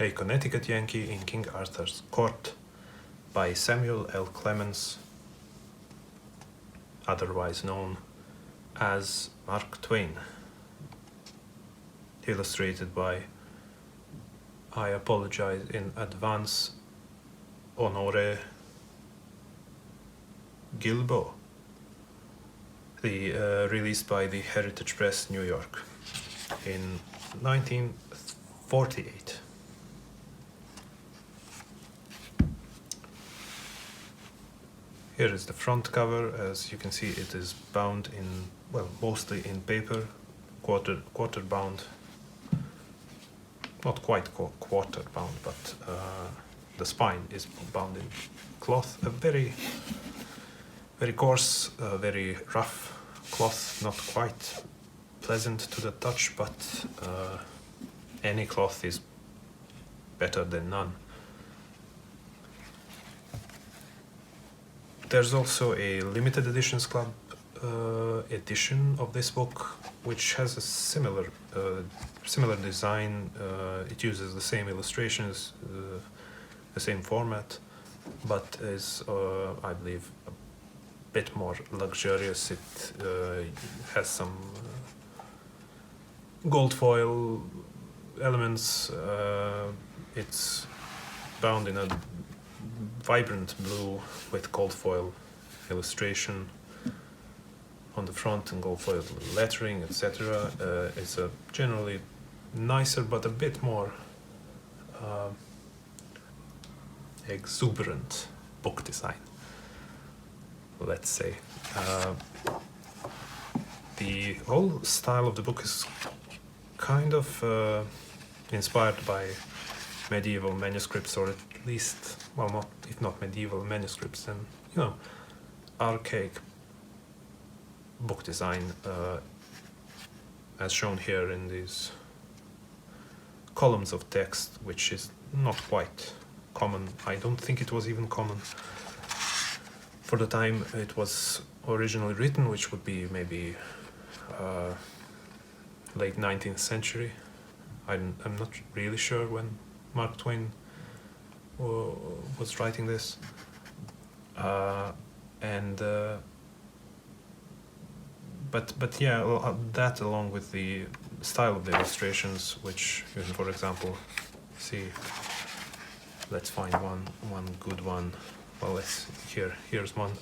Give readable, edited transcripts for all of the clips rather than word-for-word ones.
A Connecticut Yankee in King Arthur's Court by Samuel L. Clemens, otherwise known as Mark Twain. Illustrated by, I apologize in advance, Honore Gilbo. Released by the Heritage Press, New York, in 1948. Here is the front cover. As you can see, it is bound in, well, mostly in paper, quarter bound. Not quite quarter bound, but the spine is bound in cloth. A very coarse, very rough cloth, not quite pleasant to the touch, but any cloth is better than none. There's also a limited editions club edition of this book, which has a similar design. It uses the same illustrations, the same format, but is, I believe, a bit more luxurious. It has some gold foil elements. It's bound in a vibrant blue with gold foil illustration on the front and gold foil lettering, etc. It's a generally nicer but a bit more exuberant book design, let's say. The whole style of the book is kind of inspired by medieval manuscripts, or at least, well, not if not medieval manuscripts, then, you know, archaic book design, as shown here in these columns of text, which is not quite common. I don't think it was even common for the time it was originally written, which would be maybe late 19th century. I'm not really sure when Mark Twain was writing this, but yeah, that along with the style of the illustrations, which you can, for example, see. Let's find one good one. Well, here's one.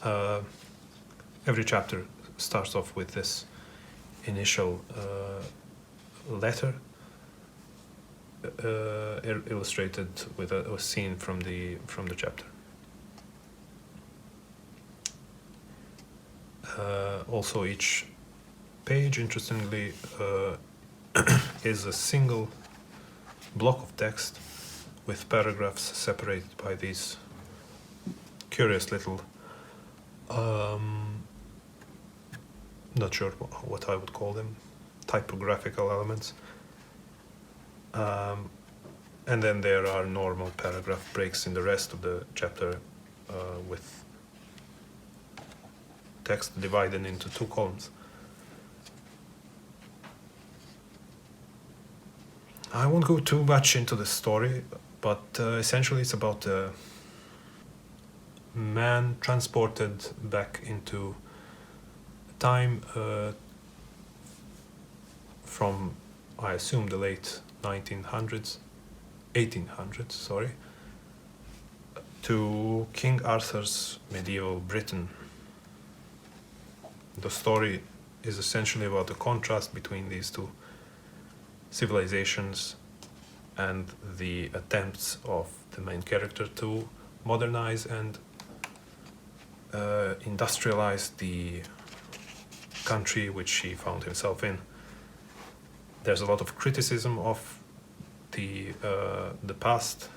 Every chapter starts off with this initial letter, illustrated with a scene from the chapter. Also, each page, interestingly, is a single block of text with paragraphs separated by these curious little, not sure what I would call them, typographical elements. And then there are normal paragraph breaks in the rest of the chapter, with text divided into two columns. I won't go too much into the story, but essentially it's about a man transported back into time from, I assume, the late 1800s, sorry, to King Arthur's medieval Britain. The story is essentially about the contrast between these two civilizations and the attempts of the main character to modernize and industrialize the country which he found himself in. There's a lot of criticism of the past,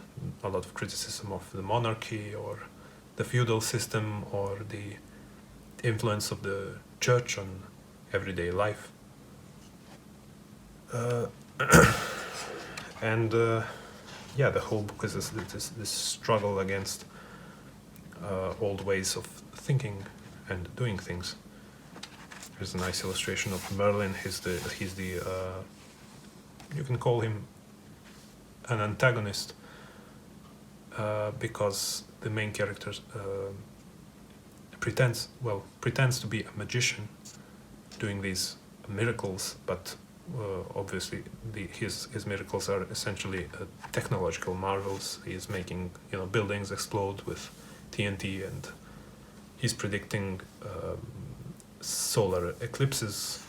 a lot of criticism of the monarchy or the feudal system or the influence of the church on everyday life. Yeah, the whole book is this struggle against old ways of thinking and doing things. There's a nice illustration of Merlin. He's the you can call him an antagonist because the main character pretends to be a magician doing these miracles, but obviously his miracles are essentially technological marvels. He is making buildings explode with TNT, and he's predicting solar eclipses,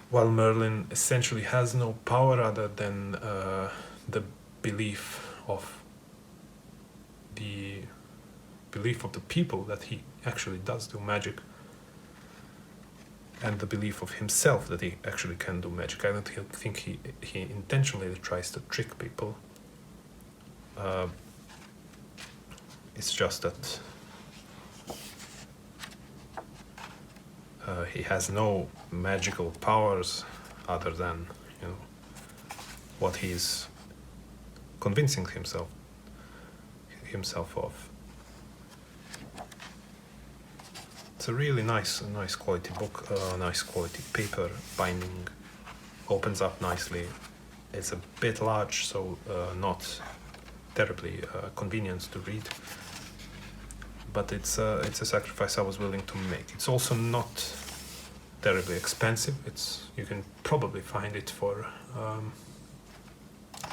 while Merlin essentially has no power other than the belief of the people that he actually does do magic, and the belief of himself that he actually can do magic. I don't think he intentionally tries to trick people. It's just that he has no magical powers other than what he's convincing himself of. It's a really nice quality book, nice quality paper, binding opens up nicely. It's a bit large, so not terribly convenient to read, but it's a sacrifice I was willing to make. It's also not terribly expensive. You can probably find it for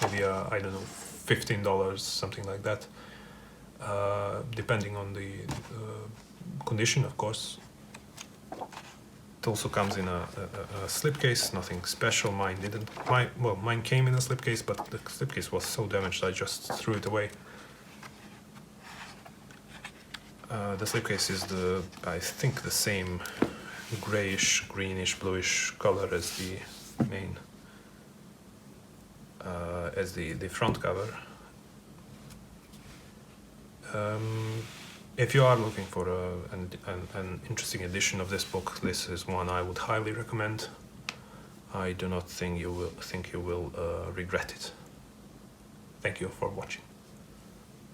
maybe I don't know, $15, something like that, depending on the condition, of course. It also comes in a slipcase, nothing special. Mine didn't. Mine came in a slipcase, but the slipcase was so damaged I just threw it away. The slipcase is I think the same grayish, greenish, bluish color as the main, as the front cover. If you are looking for an interesting edition of this book, this is one I would highly recommend. I do not think you will regret it. Thank you for watching.